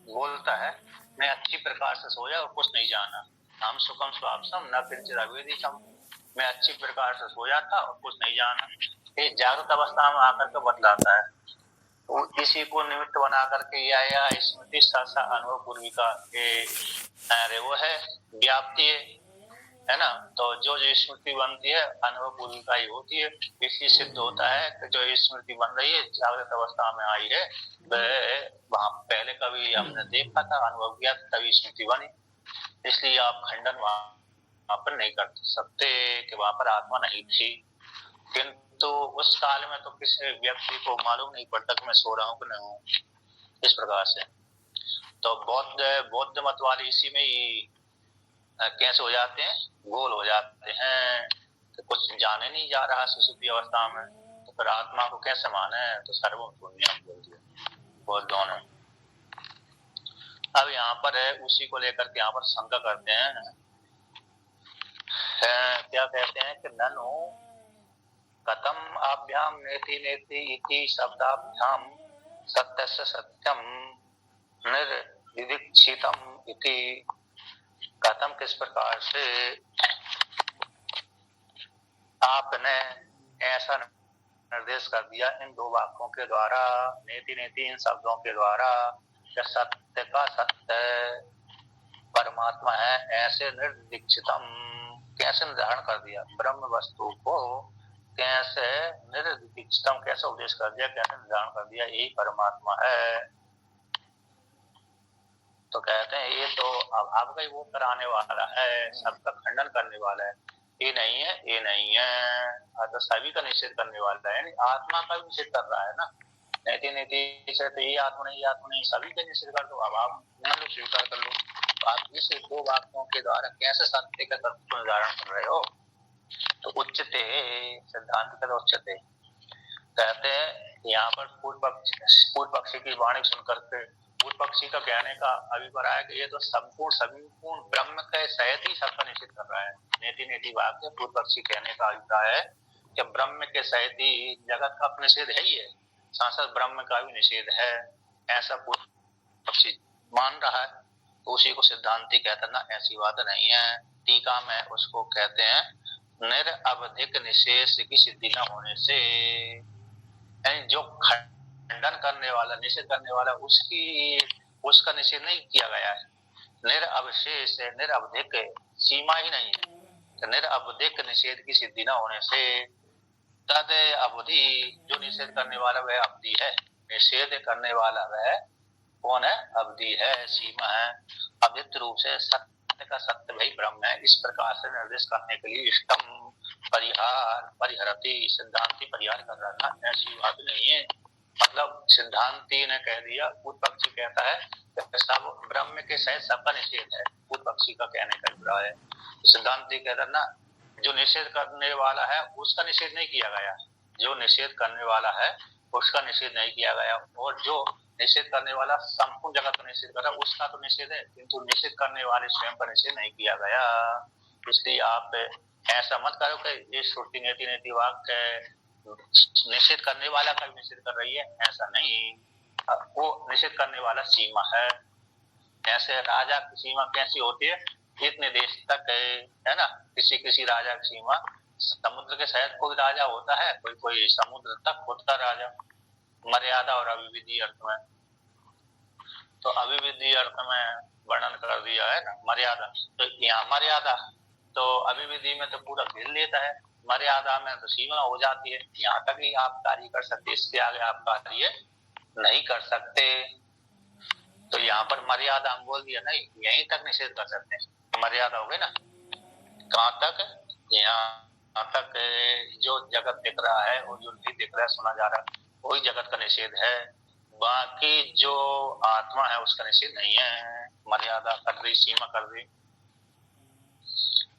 बोलता है मैं अच्छी प्रकार से सोया और कुछ नहीं जाना। हम सुखम स्वापसम न किंचित अवेदितम, मैं अच्छी प्रकार से सोया था और कुछ नहीं जाना। ये जागृत अवस्था में आकर के बतलाता है। तो इसी को निमित्त बना करके या स्मृति सहसा अनुभव पूर्विका ये वो है व्याप्ति है ना। तो जो जो स्मृति बनती है अनुभव पूर्विका ही होती है। इसलिए सिद्ध होता है कि जो स्मृति बन रही है जागृत अवस्था में आई है वहां पहले कभी हमने देखा था, अनुभव किया तभी स्मृति बनी। इसलिए आप खंडन वहां पर नहीं कर सकते कि वहां पर आत्मा नहीं थी। किंतु उस काल में तो किसी व्यक्ति को मालूम नहीं पड़ता कि मैं सो रहा हूँ कि नहीं हूँ, इस प्रकार से। तो बौद्ध मत वाले इसी में ही कैसे हो जाते हैं, गोल हो जाते हैं कि कुछ जाने नहीं जा रहा सुसुप्ति अवस्था में, तो फिर आत्मा को कैसे माने। तो सर्वम पुण्यम बोल दिया बौद्धों ने। अब यहाँ पर है उसी को लेकर के यहाँ पर शंका करते हैं, क्या कहते हैं कि ननु कथम आभ्याम नेति नेति इति शब्दाभ्याम सत्यस्य सत्यम निर्विदिक्षितम इति, कथम किस प्रकार से आपने ऐसा निर्देश कर दिया इन दो वाक्यों के द्वारा, नेति नेति इन शब्दों के द्वारा, सत्य का सत्य परमात्मा है ऐसे निर्दीक्षितम कैसे निर्धारण कर दिया, ब्रह्म वस्तु को कैसे निर्दीक्षितम कैसे उपदेश कर दिया, कैसे निर्धारण कर दिया यही परमात्मा है। तो कहते हैं ये तो अभाव का ही वो कराने वाला है, सबका खंडन करने वाला है। ये नहीं है, ये नहीं है, तो सभी का निषेध करने वाला है, आत्मा का भी निषेध कर रहा है ना। नैति नैति से तो ये आत्मा नहीं सभी का निषेध कर दो, अभाव स्वीकार कर लो। तो आप इस दो वाक्यों के द्वारा कैसे सत्य का तत्व निर्धारण कर रहे हो। तो उच्चते सिद्धांत का उच्चते कहते हैं यहाँ पर पूर्व पक्षी की वाणी सुनकर के पूर्व पक्षी का कहने का अभिप्राय है कि ये तो संपूर्ण ब्रह्म के सहित ही सबका निषेध कर रहा है। नेति नेति वाक्य पूर्व पक्षी कहने का अभिप्राय है कि ब्रह्म के सहित ही जगत का निषेध है ही है, साथ ब्रह्म का भी निषेध है, ऐसा पूर्व पक्षी मान रहा है। तो उसी को सिद्धांति कहते ना ऐसी बात नहीं है। टीका में उसको कहते हैं निरअवधिक निषेध की सिद्धि न होने से, जो खंडन करने वाला निषेध करने वाला उसका निषेध नहीं किया गया है। निरअवशेष निरअवधिक सीमा ही नहीं है, तो निरअवधिक निषेध की सिद्धि न होने से तद अवधि जो निषेध करने वाला वह अवधि है, निषेध करने वाला वह कौन है, अवधि है, सीमा है। अव्यक्त रूप से सत्य का सत्य वही ब्रह्म है, इस प्रकार से निर्देश करने के लिए इष्टम परिहरति सिद्धांति परिहार कर रहा था, ऐसी बात नहीं है। मतलब सिद्धांति ने कह दिया, पूर्व पक्षी कहता है सब ब्रह्म के सहित सबका निषेध है, पूर्व पक्षी का कहने का अभिप्राय है। सिद्धांति कहता ना जो निषेध करने वाला है उसका निषेध नहीं किया गया, जो निषेध करने वाला है उसका निषेध नहीं किया गया, और जो निषेध करने वाला संपूर्ण जगत का निषेध कर रहा है उसका तो निषेध है, किंतु निषेध करने वाले स्वयं का निषेध नहीं किया गया। इसलिए आप ऐसा मत करो कि ये श्रुति नेति नेति वाक्य निषेध करने वाला का भी निषेध कर रही है, ऐसा नहीं। वो निषेध करने वाला सीमा है। ऐसे राजा की सीमा कैसी होती है, इतने देश तक है ना, किसी राजा की सीमा समुद्र के सहित कोई राजा होता है, कोई समुद्र तक होता राजा, मर्यादा और अभिविधि अर्थ में। तो अभिविधि अर्थ में वर्णन कर दिया है ना मर्यादा, तो यहाँ मर्यादा तो अभिविधि में तो पूरा घेर लेता है, मर्यादा में तो सीमा हो जाती है, यहाँ तक ही आप कार्य कर सकते, इसके आगे आप कार्य नहीं कर सकते। तो यहाँ पर मर्यादा हम बोल दिया नहीं, यहीं तक निषेध कर सकते हैं, मर्यादा हो गई ना, कहाँ तक, यहाँ तक जो जगत दिख रहा है और जो नहीं दिख रहा है सुना जा रहा है वही जगत का निषेध है, बाकी जो आत्मा है उसका निषेध नहीं है। मर्यादा कर दी, सीमा कर दी।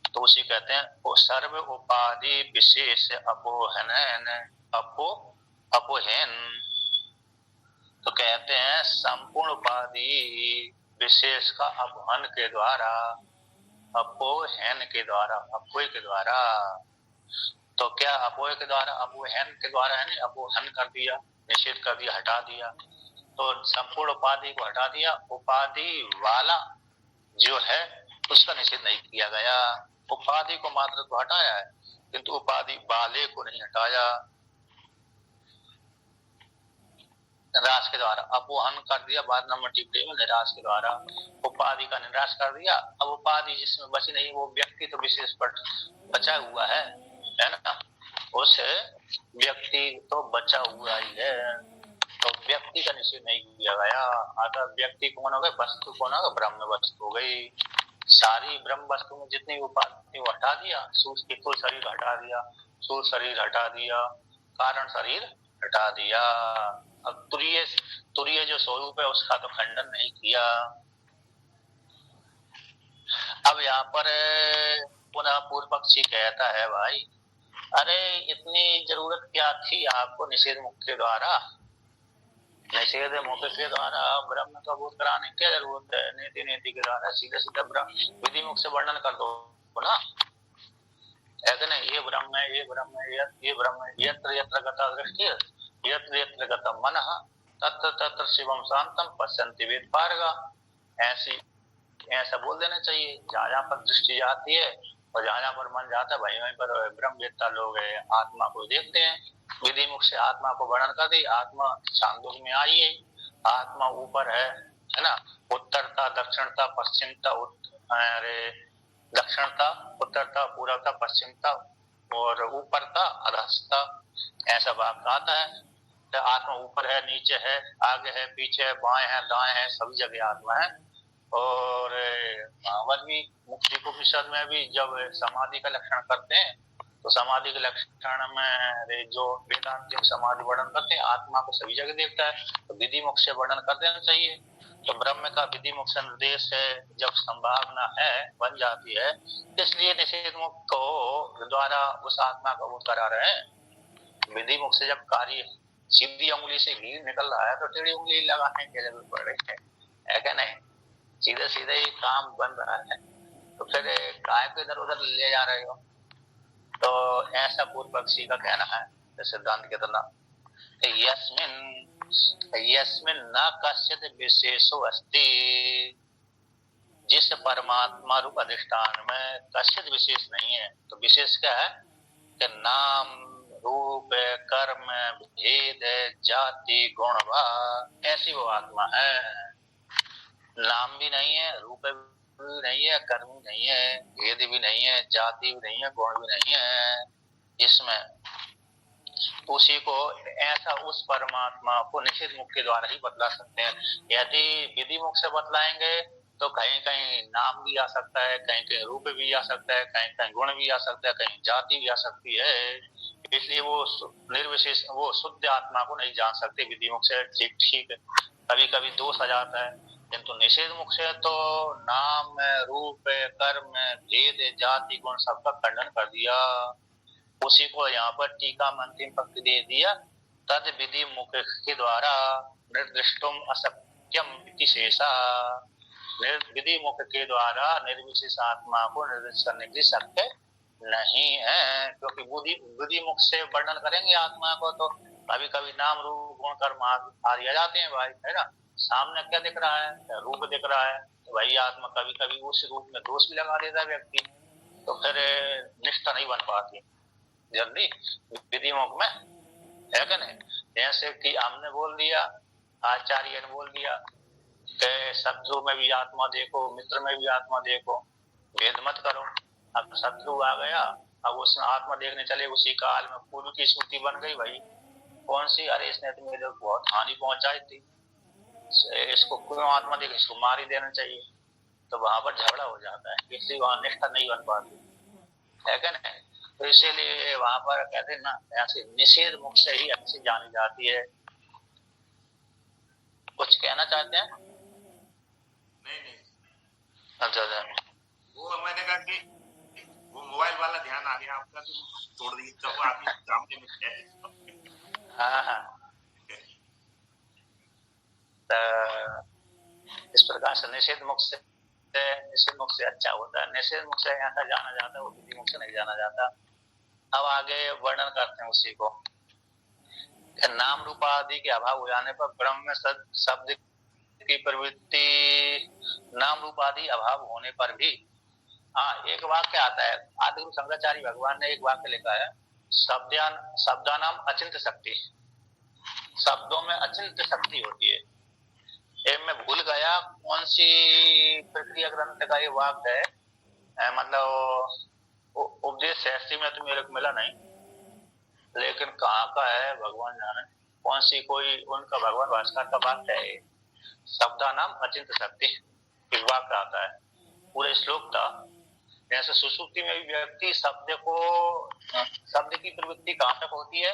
तो उसी कहते हैं वो सर्व उपाधि विशेष अपोहन अपोहन। तो कहते हैं संपूर्ण उपाधि विशेष का अपहन के द्वारा, अपोहन के द्वारा, अपोह के द्वारा। तो क्या अपोह के द्वारा, अपोहन के द्वारा है नहीं, अपोहन कर दिया, निषेध कर दिया, हटा दिया। तो संपूर्ण उपाधि को हटा दिया, उपाधि वाला जो है उसका निषेध नहीं किया गया। उपाधि को मात्र तो हटाया है, किंतु उपाधि वाले को नहीं हटाया। निराश के द्वारा अपवहन कर दिया, बाद नंबर टिप्पणी में निराश के द्वारा उपाधि का निराश कर दिया। अब उपाधि जिसमें बची नहीं, वो व्यक्ति तो विशेष पर बचा हुआ है ना, उस व्यक्ति तो बचा हुआ ही है, तो व्यक्ति का निषेध नहीं किया गया। अतः व्यक्ति कौन हो गए? वस्तु कौन हो गए? ब्रह्म वस्तु हो गई। सारी ब्रह्म वस्तु में जितनी उपाधि वो हटा दिया, स्थूल शरीर हटा दिया, स्थूल शरीर हटा दिया, कारण शरीर हटा दिया। अब तुरीय जो स्वरूप है उसका तो खंडन नहीं किया। अब यहाँ पर पुनः पूर्व पक्षी कहता है, भाई अरे इतनी जरूरत क्या थी आपको निषेध मुक्त के द्वारा, निषेध मुक्त के द्वारा ब्रह्म का बोध कराने की क्या जरूरत है? नीति नीति के द्वारा सीधे सीधा विधि मुक्त से वर्णन कर दो ना, ऐसे नहीं ये ब्रह्म है, ये ब्रह्म है, ये ब्रह्म है। यत्र यत्र गता दृष्टि यत्र यत्र गतं मनः तत्र तत्र शिवम शांतम पश्यन्ति वेदपारगा। ऐसा बोल देना चाहिए। जहाँ जहाँ पर दृष्टि जाती है और जहाँ जहाँ पर मन जाता है, वहीं वहीं पर ब्रह्मवेत्ता लोग आत्मा को देखते हैं। विधि मुख से आत्मा को वर्णन कर दी। आत्मा छांदोग्य में आई है, आत्मा ऊपर है ना, उत्तरता दक्षिणता पश्चिमता, दक्षिणता उत्तरता पूर्वता पश्चिमता और ऊपरता अधस्ता, ऐसा वाक्य आता है। तो आत्मा ऊपर है, नीचे है, आगे है, पीछे है, बाएं है, दाएं है, सभी जगह आत्मा है। और भागवत भी मुक्ति को उपनिषद में भी जब समाधि का लक्षण करते हैं तो समाधि के लक्षण में जो वेदांत समाधि वर्णन करते हैं, आत्मा को सभी जगह देखता है, तो विधि मुख से वर्णन कर देना चाहिए। तो ब्रह्म का विधि मुख से निर्देश है, जब संभावना है बन जाती है, इसलिए निषेध मुख को द्वारा उस आत्मा का वो करा रहे हैं। विधि मुख से जब कार्य सीधी उंगली से घी निकल रहा है तो टेढ़ी उंगली लगाने की जरूरत पड़ रही है क्या नहीं? सीधे सीधे ही काम बन रहा है, तो फिर काय को इधर उधर ले जा रहे हो? तो ऐसा पूर्व पक्षी का कहना है। सिद्धांत के तरह यस्मिन न कश्चित विशेषो अस्ति, जिस परमात्मा रूप अधिष्ठान में कश्चित विशेष नहीं है। तो विशेष क्या है कि नाम रूप कर्म भेद जाति गुण भाव, ऐसी वो आत्मा है। नाम भी नहीं है, रूप भी नहीं है, कर्म भी नहीं है, भेद भी नहीं है, जाति भी नहीं है, गुण भी नहीं है। इसमें उसी को ऐसा उस परमात्मा को निषेध मुख के द्वारा ही बतला सकते हैं। यदि विधि मुख से बतलाएंगे तो कहीं कहीं नाम भी आ सकता है, कहीं कहीं रूप भी आ सकता है, कहीं कहीं गुण भी आ सकता है, कहीं जाति भी आ सकती है। इसलिए वो निर्विशेष वो शुद्ध आत्मा को नहीं जान सकते विधि मुख से। ठीक कभी कभी दोष आ जाता है, किंतु निषेध मुख से तो नाम रूप कर्म भेद जाति गुण सबका खंडन कर दिया। उसी को यहाँ पर टीका में अंतिम पंक्ति दे दिया, तद विधि मुख के द्वारा निर्दिष्टुम असत्यम इति शेषा। विधि मुख के द्वारा निर्विशेष आत्मा को निर्दिष्ट करने के लिए सत्य नहीं है, क्योंकि विधि मुख से वर्णन करेंगे आत्मा को तो कभी कभी नाम रूप गुण कर्म आदि आ जाते हैं भाई, है ना। सामने क्या दिख रहा है? रूप दिख रहा है, तो वही आत्मा कभी कभी उस रूप में दोष भी लगा देता है व्यक्ति, तो फिर निष्ठा नहीं बन पाती जल्दी विधि मुख में, है क्या नहीं। जैसे कि हमने बोल दिया, आचार्य ने बोल दिया कि शत्रु में भी आत्मा देखो, मित्र में भी आत्मा देखो, भेद मत करो। अब शत्रु आ गया, अब उसमें आत्मा देखने चले, उसी काल में पूर्व की स्मृति बन गई भाई, कौन सी? अरे इसने तो मेरे बहुत हानि पहुंचाई थी, इसको क्यों आत्मा देखे, इसको मार ही देना चाहिए। तो वहां पर झगड़ा हो जाता है, इसलिए वहां निष्ठा नहीं बन पाती, है क्या नहीं। तो इसीलिए वहां पर कहते हैं ना, ऐसे निषेध मुख से ही अच्छी जानी जाती है। कुछ कहना चाहते हैं? नहीं। अच्छा वो मैंने कहा कि वो मोबाइल वाला ध्यान आ गया आपका, तो छोड़ दी जब आदमी सामने में। हाँ इस प्रकार से निषेध मुख से अच्छा होता है। निषेध मुख से ऐसा जाना जाता है, वो विधि मुख से नहीं जाना जाता। अब आगे वर्णन करते हैं उसी को। नाम रूप आदि के अभाव हो जाने पर ब्रह्म में शब्द की प्रवृत्ति, नाम रूप आदि अभाव होने पर भी। हाँ, एक वाक्य आता है, आदिगुरु शंकराचार्य भगवान ने एक वाक्य लिखा है, शब्दानाम अचिंत शक्ति, शब्दों में अचिंत शक्ति होती है। मैं भूल गया कौन सी प्रक्रिया ग्रंथ का ये वाक्य है, मतलब उपदेश शास्त्री में तो मेरे को मिला नहीं, लेकिन कहाँ का है भगवान जाने, कौन सी कोई उनका भगवान भास्कर का वाक्य है, शब्दा नाम अचिंत शक्ति, एक वाक्य आता है, पूरे श्लोक था। जैसे सुसुप्ति में भी व्यक्ति शब्द की प्रवृत्ति कहाँ तक होती है,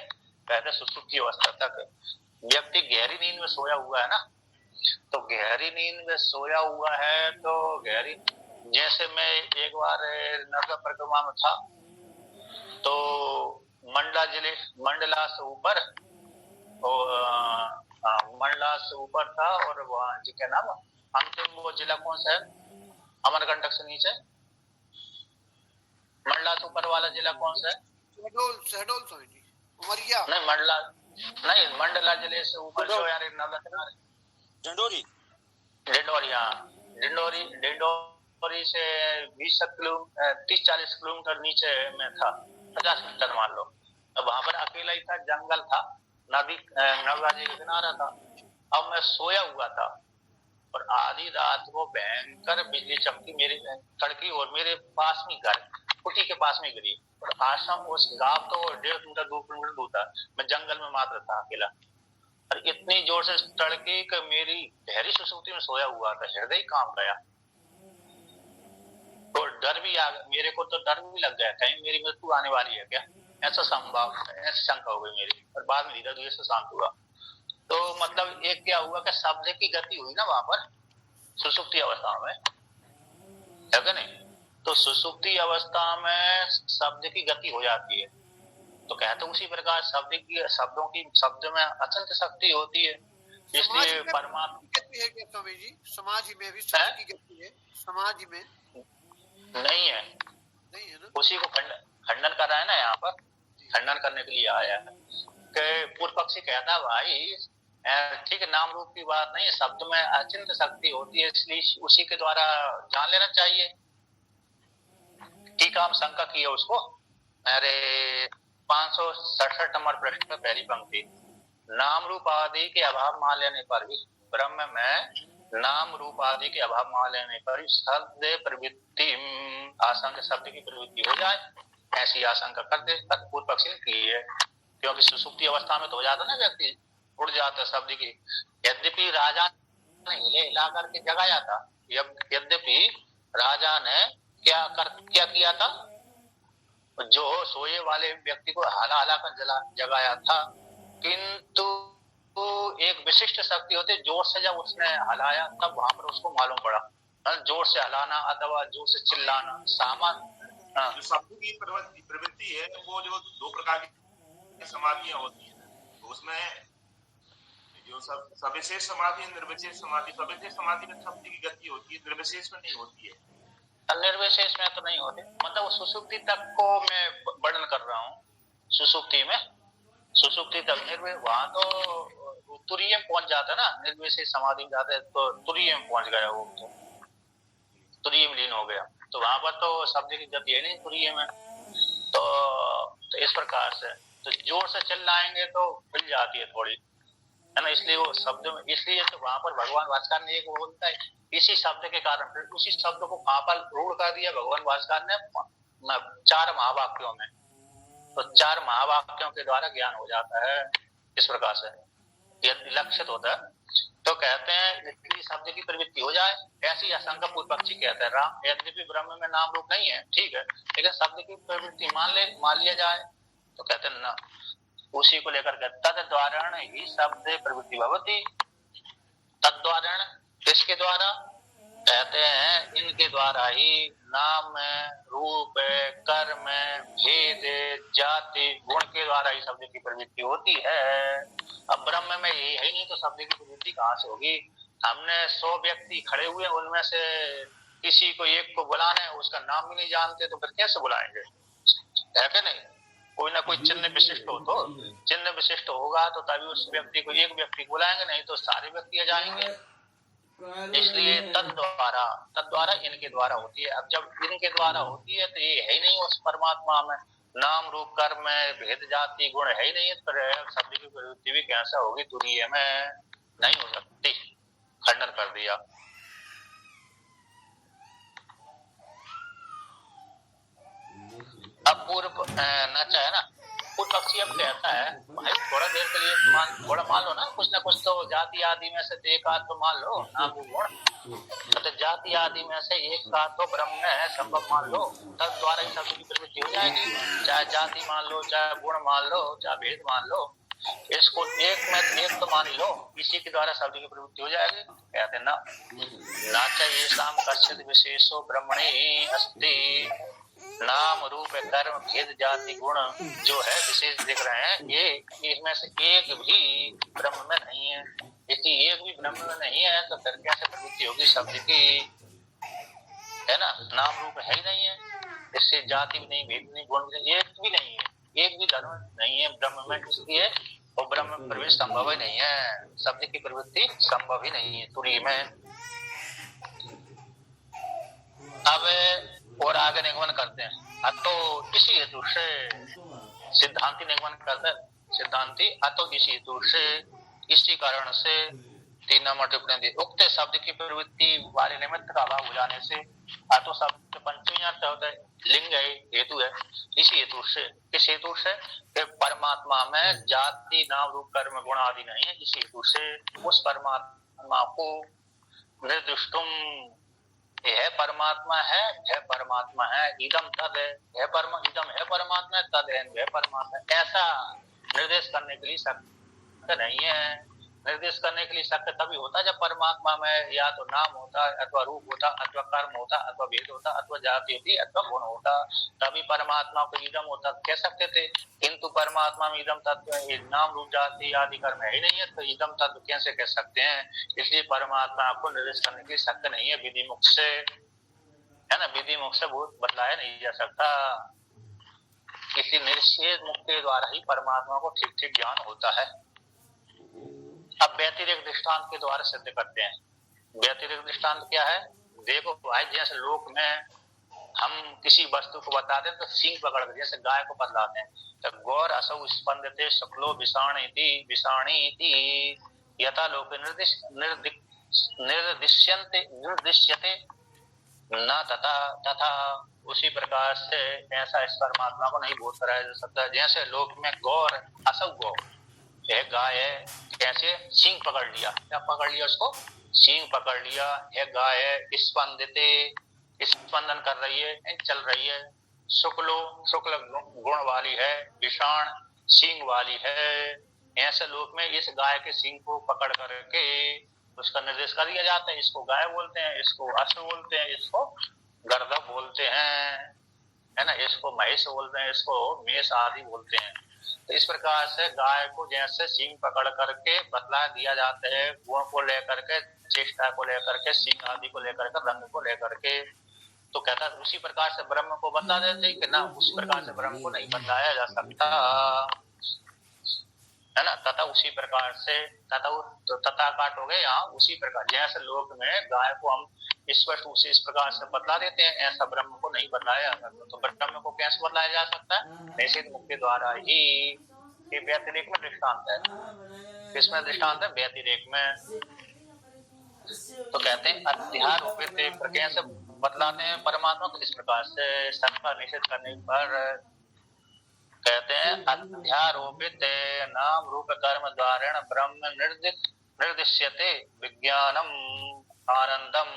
कहते सुसुप्ति अवस्था तक। व्यक्ति गहरी नींद में सोया हुआ है ना, तो गहरी नींद में सोया हुआ है तो गहरी, जैसे मैं एक बार नर्मदा परिक्रमा में था, तो मंडला से ऊपर, मंडला से ऊपर था, और वहाँ जी क्या नाम, अंतिम वो जिला कौन सा है, अमरकंटक से नीचे, मंडला से ऊपर वाला जिला कौन सा है? शहडोल उमरिया नहीं, मंडला जिले से ऊपर जो यार नर्मदा किनारे, डिंडोरी से 30-40 किलोमीटर नीचे में था, 50 मीटर मान लो। अब वहां पर अकेला ही था, जंगल था, नदी नर्मदा जी का किनारा था। अब मैं सोया हुआ था और आधी रात को भयंकर बिजली चमकी, मेरी तड़की और मेरे पास में घर, कुटी के पास में गिरी, और आश्रम उस गांव तो 1.5 किलोमीटर 2 किलोमीटर दूर था। मैं जंगल में मात्र था अकेला, और इतनी जोर से तड़की कि मेरी गहरी सुसुप्ति में सोया हुआ था, हृदय काम गया, तो डर भी आ गया मेरे को, तो डर भी लग गया कहीं मेरी मृत्यु आने वाली है क्या, ऐसा शंका हो गई मेरी। और बाद में धीरे धीरे से शांत हुआ। तो मतलब एक क्या हुआ कि शब्द की गति हुई ना वहां पर सुसुप्ति अवस्था में, है क्या नहीं? तो सुसुप्ति अवस्था में शब्द की गति हो जाती है, तो कहते उसी प्रकार शब्द में अत्यंत शक्ति होती है, इसलिए परमात्मा गति है क्या स्वामी जी? समाज में भी शब्द की गति है, समाज में नहीं है ना? उसी को खंडन कर रहा है ना, यहाँ पर खंडन करने के लिए आया है कि पूर्व पक्षी कहता भाई ठीक है, नाम रूप की बात नहीं है, शब्द में अचिंत शक्ति होती है, इसलिए उसी के द्वारा जान लेना चाहिए। ठीक, हम शंका किए उसको। अरे 567 नंबर प्रश्न में पहली पंक्ति, नाम रूप आदि के अभाव मान लेने पर भी ब्रह्म में नाम रूप आदि के अभाव मान लेने पर शब्द प्रवृत्ति, आशंका शब्द की प्रवृत्ति हो जाए, ऐसी आशंका करते पूर्व पक्षी ने की है। क्योंकि सुसुप्ति अवस्था में तो हो जाता ना, व्यक्ति उड़ जाता शब्द की। यद्यपि राजा ने हिला करके जगाया था, यद्यपि राजा ने क्या किया था, जो सोए वाले व्यक्ति को हला कर जगाया था, किंतु एक विशिष्ट शक्ति होती, जोर से जब उसने हलाया तब वहां पर उसको मालूम पड़ा, जोर से हलाना अथवा जोर से चिल्लाना सामान। जो शब्द की प्रवृत्ति है वो जो 2 प्रकार की समाधियां होती है, तो उसमें जो सविशेष समाधि, निर्विशेष समाधि, सविशेष समाधि में शब्द की गति होती है, निर्विशेष में नहीं होती है। निर्विशेष में तो नहीं होती, मतलब सुसुप्ति तक को मैं वर्णन कर रहा हूँ। सुसुप्ति तक वहां तो तुरीय में पहुंच जाता है ना, निर्विशेष समाधि में जाते तो तुरीय में पहुंच गया, वो तो तुरीय में लीन हो गया, तो वहां पर तो शब्द की गति है नहीं तुरीय में। तो इस प्रकार से तो जोर से चिल्लाएंगे तो खुल जाती है थोड़ी, है ना, इसलिए वो शब्द में, इसलिए तो वहां पर भगवान भास्कर ने एक बोलता है, इसी शब्द के कारण फिर उसी शब्द को कहां पर रूढ़ कर दिया भगवान भास्कर ने 4 महावाक्यों में, तो 4 महावाक्यों के द्वारा ज्ञान हो जाता है। इस प्रकार से यदि लक्षित होता है तो कहते हैं इसलिए शब्द की प्रवृत्ति हो जाए, ऐसी आशंका पूर्व पक्षी कहते हैं। राम यद्यपि ब्रह्म में नाम रूप नहीं है, ठीक है, लेकिन शब्द की प्रवृत्ति मान लिया जाए, तो कहते हैं न, उसी को लेकर के तद्वारण ही शब्द प्रवृत्ति भवती। तद्वारण किसके द्वारा? कहते हैं इनके द्वारा ही नाम, रूप, कर्म, भेद, जाति, गुण के द्वारा ही शब्द की प्रवृत्ति होती है। अब ब्रह्म में ये है नहीं तो शब्द की प्रवृत्ति कहाँ से होगी? हमने 100 व्यक्ति खड़े हुए, उनमें से किसी को एक को बुलाना है, उसका नाम भी नहीं जानते, तो फिर कैसे बुलाएंगे, है कि नहीं? कोई ना कोई चिन्ह विशिष्ट हो, तो चिन्ह विशिष्ट होगा तो तभी उस व्यक्ति को एक व्यक्ति बुलाएंगे, नहीं तो सारे व्यक्ति आ जाएंगे। इसलिए तद्वारा इनके द्वारा होती है। अब जब इनके द्वारा होती है तो ये है ही नहीं उस परमात्मा में, नाम रूप कर्म में भेद जाति गुण है ही नहीं, तो शब्द की प्रवृत्ति भी कैसा होगी, तुरीय में नहीं हो सकती। खंडन कर दिया। अब पूर्व नचा है ना, पूर्व पक्षी अब कहता है भाई थोड़ा देर के लिए थोड़ा मान लो ना कुछ तो जाति आदि में से एक आध तो मान लो, नाम गुण तो जाति आदि में से एक आध तो ब्रह्म है संभव मान लो, तब द्वारा ही शब्द की प्रवृत्ति हो जाएगी। चाहे जाति मान लो, चाहे गुण मान लो, चाहे भेद मान लो, इसको एक में एक तो मान लो, इसी के द्वारा शब्द की प्रवृत्ति हो जाएगी। कहते ना चाहिए शाम कश्चित विशेषो ब्रह्मणे अस्ति, नाम रूप कर्म भेद जाति गुण जो है विशेष दिख रहे हैं, ये इनमें से एक भी ब्रह्म में नहीं है। यदि एक भी ब्रह्म में नहीं है तो फिर कैसे प्रवृत्ति होगी शब्द की, है ना। नाम रूप है ही नहीं है, इससे जाति भी नहीं, भेद नहीं, गुण भी एक भी नहीं है, एक भी धर्म नहीं है ब्रह्म में, इसलिए वो ब्रह्म में प्रवेश संभव ही नहीं है, शब्द की प्रवृत्ति संभव ही नहीं है तुरी में। अब और आगे निगमन करते हैं। तो इसी हेतु से सिद्धांति निगमन करते हैं, सिद्धांति अतो इसी हेतु से, इसी कारण से 3 नंबर टिप्पणी दी, उक्त शब्द की प्रवृत्ति वाले निमित्त का अभाव हो जाने से, अतो शब्द पंचमी अर्थ होता है, लिंग है, हेतु है। इसी हेतु से, किस हेतु से, परमात्मा में जाति नाम रूप कर्म गुण आदि नहीं है, इसी हेतु से उस परमात्मा को निर्दिष्टुम, यह परमात्मा है परमात्मा है, इदम तद है, इदम है परमात्मा, तद है परमात्मा, ऐसा निर्देश करने के लिए शक्य नहीं है। निर्देश करने के लिए शक्य तभी होता जब परमात्मा में या तो नाम होता, अथवा रूप होता, अथवा कर्म होता, अथवा भेद होता, अथवा जाति होती, अथवा गुण होता, तभी परमात्मा को इदम होता कह सकते थे। किंतु परमात्मा में इदम तत्व नाम रूप जाति आदि कर्म है ही नहीं है, तो इदम तत्व कैसे कह सकते हैं। इसलिए परमात्मा को निर्देश करने के लिए शक्य नहीं है विधि मुख से, है ना, विधि मुख से बहुत बदलाया नहीं जा सकता। किसी निश्चय मुख के द्वारा ही परमात्मा को ठीक ठीक ज्ञान होता है। अब व्यतिरिक्त दृष्टांत के द्वारा सिद्ध करते हैं। व्यतिरिक्त दृष्टांत क्या है, देखो भाई जैसे लोक में हम किसी वस्तु को बताते हैं तो सींग पकड़ कर, जैसे गाय को बतलाते हैं, तो गौर असौ स्पंदते शुक्लो विषाणीति यथा लोके निर्दिश्यते न तथा उसी प्रकार से ऐसा इस परमात्मा को नहीं बोध कराया जा सकता। जैसे लोक में गौर असौ गौ है, गाय है, कैसे सींग पकड़ लिया, क्या पकड़ लिया उसको, सींग पकड़ लिया है, गाय है, स्पंदन कर रही है, चल रही है, शुक्ल गुण वाली है, विषाण सींग वाली है। ऐसे लोक में इस गाय के सींग को पकड़ करके उसका निर्देश कर दिया जाता है, इसको गाय बोलते हैं, इसको अश्व बोलते हैं, इसको गर्दभ बोलते हैं, है ना, इसको महिष बोलते हैं, इसको मेष आदि बोलते हैं। तो इस प्रकार से गाय को जैसे सींग पकड़ करके बतला दिया जाता है, गुण को लेकर के, चेष्टा को लेकर के, सींग आदि को लेकर के, रंग को लेकर के, तो कहता है उसी प्रकार से ब्रह्म को बता देते कि ना, उसी प्रकार से ब्रह्म को नहीं बताया जा सकता, है ना। तथा उसी प्रकार से तथा काट हो गए यहाँ, उसी प्रकार जैसे लोक में गाय को हम स्पष्ट रूप से इस प्रकार से बतला देते हैं, ऐसा ब्रह्म को नहीं बताया जा सकता। तो ब्रह्म को कैसे बताया जा सकता है, निश्चित मुख के द्वारा ही। ये व्यतिरेक में दृष्टांत है, किसमें दृष्टांत है, व्यतिरेक में। तो कहते हैं अध्यारोपित कैसे बतलाते हैं परमात्मा को, इस प्रकार से सबका निषेध करने पर कहते हैं अध्यारोपित नाम रूप कर्म द्वारा ब्रह्म निर्दिश्यते विज्ञानम आनंदम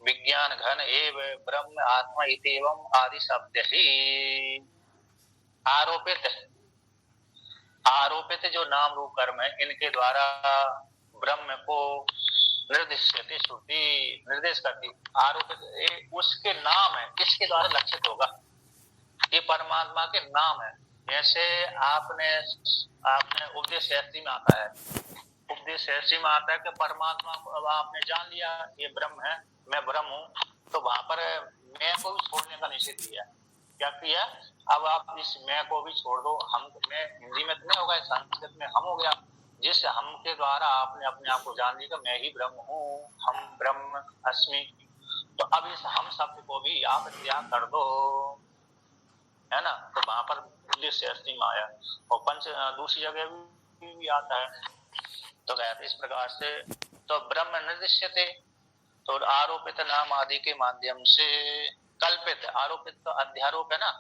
विज्ञान घन एव ब्रह्म आत्मा इत्येवं आदि शब्द ही। आरोपित जो नाम रूप कर्म है, इनके द्वारा ब्रह्म को निर्दिश्यते श्रुति निर्देश करती, आरोपित उसके नाम है, किसके द्वारा लक्षित होगा, ये परमात्मा के नाम है। जैसे आपने उपदेश शास्त्री में आता है, उपदेश शास्त्री में आता है कि परमात्मा को अब आपने जान लिया ये ब्रह्म है, मैं ब्रह्म हूँ, तो वहां पर मैं को भी छोड़ने का निषेध किया, क्या किया, अब आप इस मैं को भी छोड़ दो, हम मैं हिंदी में तो नहीं होगा, संस्कृत में हम हो गया, जिस हम के द्वारा आपने अपने आप को जान लिया मैं ही ब्रह्म हूँ, हम ब्रह्म अस्मि। तो अब इस हम शब्द को भी आप त्याग कर दो, है ना, तो वहां पर बुद्धि से अस्थि माया और पंच दूसरी जगह भी आता है। तो कहते इस प्रकार से तो ब्रह्म निर्दिश्यते, तो आरोपित नाम आदि के माध्यम से कल्पित, आरोपित तो अध्यारोप है ना,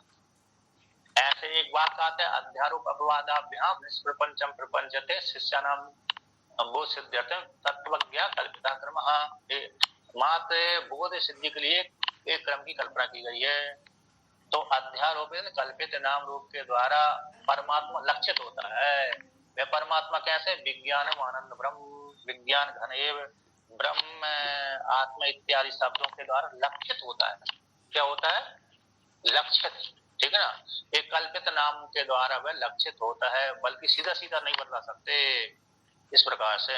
ऐसे एक बात आता है अध्यारोप अपवादाभ्याम निष्प्रपंचम प्रपंचते शिष्यानाम वो सिद्ध्यर्थ तत्वज्ञा कल्पिता क्रम। हाँ, मात्र बोध सिद्धि के लिए एक क्रम की कल्पना की गई है। तो अध्यारोपित कल्पित नाम रूप के द्वारा परमात्मा लक्षित होता है। वह परमात्मा कैसे, विज्ञान आनंद ब्रह्म, विज्ञान घन एव ब्रह्म आत्मा इत्यादि शब्दों के द्वारा लक्षित होता है। क्या होता है, लक्षित, ठीक है ना। एक कल्पित नाम के द्वारा वह लक्षित होता है, बल्कि सीधा सीधा नहीं बतला सकते। इस प्रकार से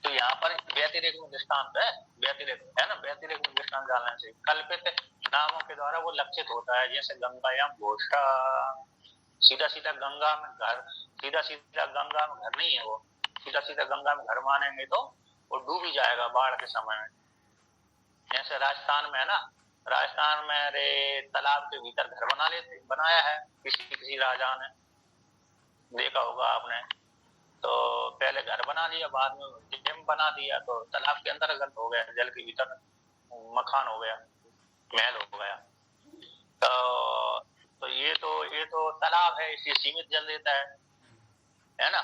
तो यहाँ पर व्यतिरेक में दृष्टांत है, व्यतिरेक है ना, व्यतिरेक में दृष्टांत डालने से कल्पित नामों के द्वारा वो लक्षित होता है। जैसे गंगायाम घोषा, सीधा सीधा गंगा में घर, सीधा सीधा गंगा में घर नहीं है, वो सीधा सीधा गंगा में घर मानेंगे तो वो डूब ही जाएगा बाढ़ के समय में। जैसे राजस्थान में है ना, राजस्थान में रे तालाब के भीतर घर बनाया है किसी राजा ने, देखा होगा आपने। तो पहले घर बना लिया, बाद में डैम बना दिया, तो तालाब के अंतर्गत हो गया, जल के भीतर मकान हो गया, महल हो गया। तो ये तो तालाब है, इसलिए सीमित जल देता है ना।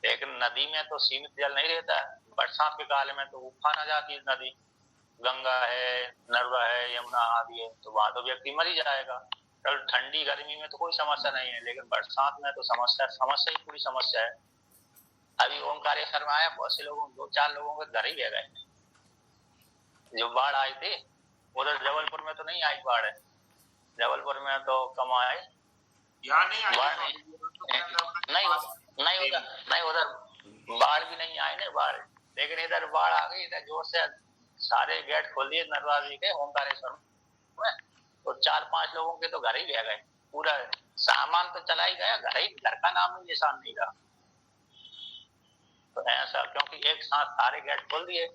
लेकिन नदी में तो सीमित जल नहीं रहता है, बरसात के काल में तो उफान आ जाती है नदी, गंगा है, नर्मदा है, यमुना आदि है, तो वहां तो व्यक्ति मर ही जाएगा। कल ठंडी गर्मी में तो कोई समस्या नहीं है, लेकिन बरसात में तो समस्या ही पूरी समस्या है। अभी ओंकारेश्वर में आया, बहुत से लोगों, 2-4 लोगों के घर ही बह गए। जो बाढ़ आई थी उधर जबलपुर में तो नहीं आई बाढ़ है, जबलपुर में तो कम आई, यहाँ नहीं आई, बाढ़ नहीं उधर बाढ़ भी नहीं आई ना बाढ़। लेकिन इधर बाढ़ आ गई, इधर जोर से सारे गेट खोल दिए नर्मदा जी के ओंकारेश्वर में, तो 4-5 लोगों के तो घर ही बह गए, पूरा सामान तो चला ही गया, घर का नाम ही निशान नहीं रहा। तो ऐसा, क्योंकि एक साथ सारे गेट खोल दिए।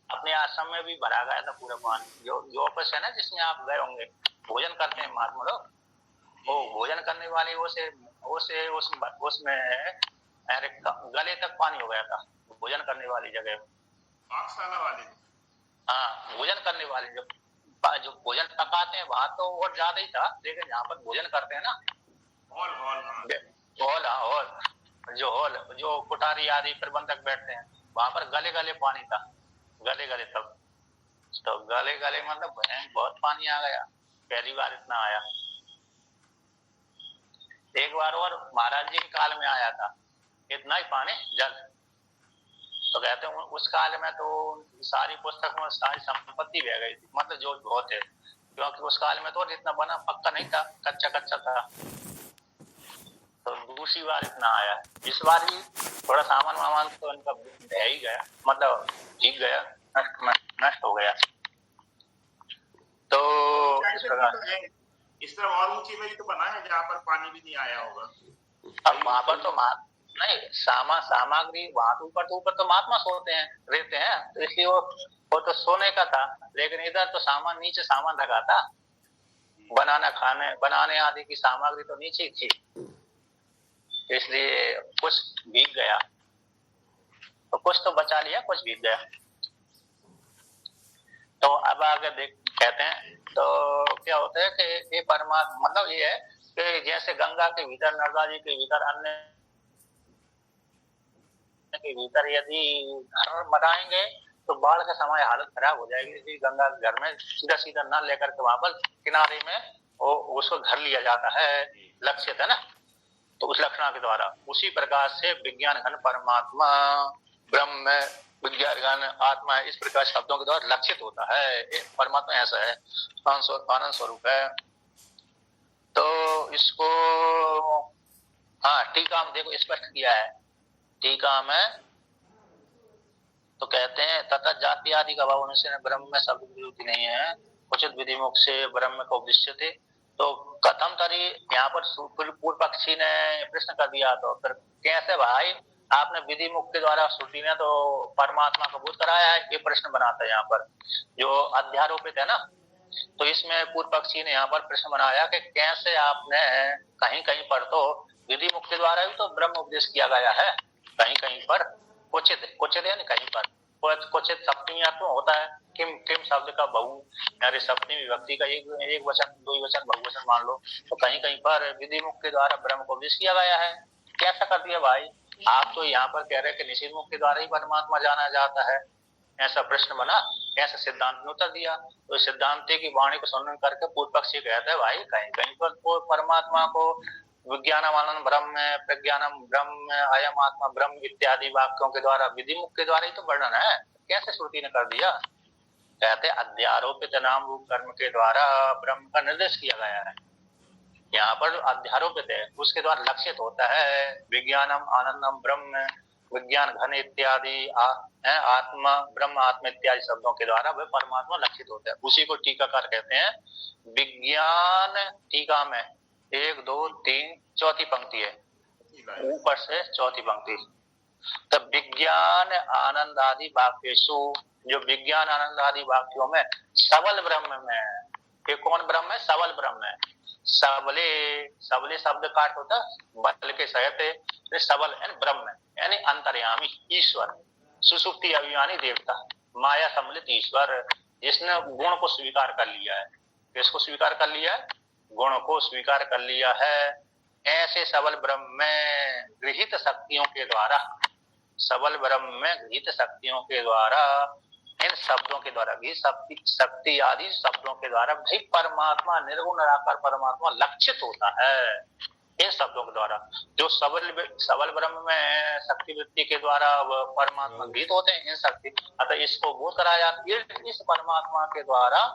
अपने आश्रम में भी भरा गया था पूरा पानी, जो ऑफिस है ना जिसमें आप गए होंगे, भोजन करते हैं महात्मा लोग, वो भोजन करने वाले उसमें गले तक पानी हो गया था, भोजन करने वाली जगह, पाकशाला वाले, हाँ भोजन करने वाले जो भोजन पकाते हैं वहां तो और ज्यादा ही था, लेकिन यहाँ पर भोजन करते हैं ना, हॉल जो कुटारी आदि प्रबंधक बैठते हैं, वहां पर गले गले पानी था, गले गले तक। तो गले गले मतलब बहुत पानी आ गया, पहली बार इतना आया। एक बार और महाराज जी के काल में आया था इतना ही पानी जल। तो कहते हैं उस काल में तो सारी पुस्तक में सारी संपत्ति बह गई थी, मतलब जो बहुत है, क्योंकि उस काल में तो इतना बना पक्का नहीं था, कच्चा था। तो दूसरी बार इतना आया, इस बार भी थोड़ा सामान तो इनका बह ही गया, मतलब ठीक गया, नष्ट हो गया। तो इस तरह और ऊंची में तो बना है जहाँ पर पानी भी नहीं आया होगा। अब वहां पर तो नहीं सामग्री, वहां ऊपर तो महात्मा सोते हैं, रहते हैं, तो इसलिए वो तो सोने का था, लेकिन इधर तो सामान नीचे सामान रखा था, बनाने आदि की सामग्री तो नीचे ही थी, इसलिए कुछ भीग गया, तो कुछ तो बचा लिया, कुछ भीग गया। तो अब आगे कहते हैं, तो क्या होता है कि ये परमात्मा मतलब ये है कि जैसे गंगा के भीतर, नर्मदा जी के भीतर, अन्य के भीतर यदि घर बनाएंगे तो बाढ़ के समय हालत खराब हो जाएगी, इसलिए गंगा घर में सीधा न लेकर के वहां पर किनारे में उसको घर लिया जाता है, लक्षित है ना, तो उस लक्षणा के द्वारा। उसी प्रकार से विज्ञान घन परमात्मा ब्रह्म, विज्ञान घन आत्मा, इस प्रकार शब्दों के द्वारा लक्षित होता है। परमात्मा ऐसा है, आनंद स्वरूप है। तो इसको हाँ टीका में देखो स्पष्ट किया है, टीका में तो कहते हैं तथा जाति आदि का भाव होने से ब्रह्म में शब्द विरोधी नहीं है, उचित विधि मुख से ब्रह्म को उपदिश्यते। तो कथम तरी यहाँ पर पूर्व पक्षी ने प्रश्न कर दिया, तो फिर कैसे भाई आपने विधि मुख के द्वारा श्रुति ने तो परमात्मा को बोध कराया है, ये प्रश्न बनाता है यहाँ पर जो अध्यारोपित है ना। तो इसमें पूर्व पक्षी ने यहाँ पर प्रश्न बनाया कि कैसे आपने कहीं कहीं पर तो विधि मुख के द्वारा भी तो ब्रह्म उपदेश किया गया है, कहीं कहीं पर क्वचित है, कहीं पर क्वचित सप्तमी अर्थ होता है। किम किम शब्द का बहु यानी सप्तमी विभक्ति का एक वचन, दो वचन, बहुवचन मान लो। तो कहीं कहीं पर विधि मुख के द्वारा ब्रह्म को उपदेश किया गया है। कैसा कर दिया भाई, आप तो यहाँ पर कह रहे हैं कि निषेध मुख के द्वारा ही परमात्मा जाना जाता है, ऐसा प्रश्न बना, ऐसा सिद्धांत ने उत्तर दिया। तो सिद्धांत की वाणी को सुनने करके पूर्व पक्षी कहता है भाई कहीं कहीं पर तो परमात्मा को विज्ञानम आनंद ब्रह्म, प्रज्ञानम ब्रह्म, अयम आत्मा ब्रह्म इत्यादि वाक्यों के द्वारा विधि मुख के द्वारा ही तो वर्णन है, कैसे श्रुति ने कर दिया। कहते अध्यारोपित नाम रूप कर्म के द्वारा ब्रह्म का निर्देश किया गया है। यहाँ पर अध्यारोपित है, उसके द्वारा लक्षित होता है विज्ञानम आनंदम ब्रह्म, विज्ञान घन इत्यादि आत्मा ब्रह्म आत्मा इत्यादि शब्दों के द्वारा वह परमात्मा लक्षित होता है। उसी को टीकाकार कहते हैं विज्ञान। टीका में 1 2 3 चौथी पंक्ति है, ऊपर से चौथी पंक्ति। तब विज्ञान आनंद आदि वाक्येषु, जो विज्ञान आनंद आदि वाक्यों में सबल ब्रह्म में, ये कौन ब्रह्म है, सबल ब्रह्म है। सबले, सबले शब्द का अर्थ होता है बल के सहित, सबल ब्रह्म यानी अंतर्यामी ईश्वर, सुसुप्ति अभिमानी देवता, माया सम्मिलित ईश्वर, जिसने गुण को स्वीकार कर लिया है। किसको स्वीकार कर लिया है, गुण को स्वीकार कर लिया है। ऐसे सबल ब्रह्म में गृहीत शक्तियों के द्वारा, सबल ब्रह्म में गृहीत शक्तियों के द्वारा, इन शब्दों के द्वारा भी शक्ति आदि शब्दों के द्वारा भी परमात्मा निर्गुण निराकार परमात्मा लक्षित होता है। इन शब्दों के द्वारा जो सबल ब्रह्म में शक्ति वृत्ति के द्वारा परमात्मा गृहीत होते हैं, इन शक्ति, अतः इसको बोध कराया। इस परमात्मा के द्वारा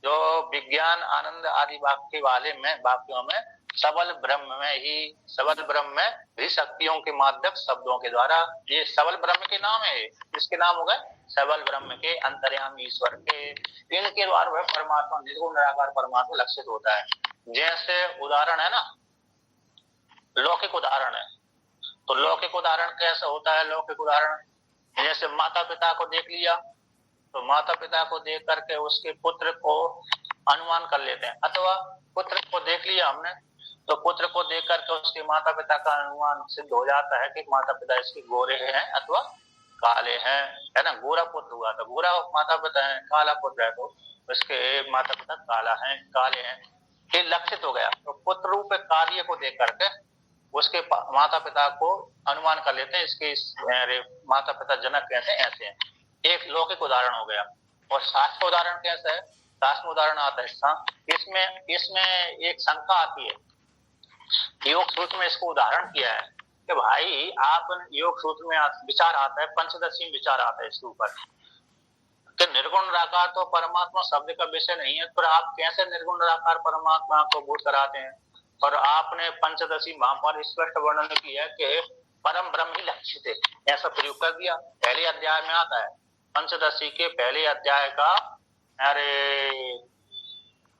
जो विज्ञान आनंद आदि वाक्य वाले में वाक्यों में सबल ब्रह्म में ही, सबल ब्रह्म में भी शक्तियों के माध्यम शब्दों के द्वारा, ये सबल ब्रह्म के नाम है, इसके नाम हो गए सबल ब्रह्म के, अंतर्यामी ईश्वर के, इनके द्वारा वह परमात्मा निर्गुण निराकार परमात्मा लक्षित होता है। जैसे उदाहरण है ना, लौकिक उदाहरण है, तो लौकिक उदाहरण कैसा होता है, लौकिक उदाहरण जैसे माता पिता को देख लिया, तो माता पिता को देख करके उसके पुत्र को अनुमान कर लेते हैं, अथवा पुत्र को देख लिया हमने तो पुत्र को देख करके उसके माता पिता का अनुमान सिद्ध हो जाता है कि माता पिता इसके गोरे हैं अथवा काले हैं, है ना। गोरा पुत्र हुआ तो गोरा माता पिता है, काला पुत्र है तो उसके माता पिता काला है, काले हैं, ये लक्षित हो गया। तो पुत्र रूप कार्य को देख करके उसके माता पिता को अनुमान कर लेते हैं, इसके माता पिता जनक कैसे ऐसे हैं, एक लौकिक उदाहरण हो गया। और शास्त्र उदाहरण कैसा है, शास्त्र उदाहरण आता है इसमें एक शंका आती है, योग सूत्र में इसको उदाहरण किया है कि भाई आप योग सूत्र में विचार आता है, पंचदशी विचार आता है इसके ऊपर कि निर्गुण निराकार तो परमात्मा शब्द का विषय नहीं है, पर आप कैसे निर्गुण निराकार परमात्मा को बोध कराते हैं। और आपने पंचदशी वहां पर स्पष्ट वर्णन किया है कि परम ब्रह्म ही लक्षित है, ऐसा प्रयोग कर दिया। पहले अध्याय में आता है, पंचदशी के पहले अध्याय का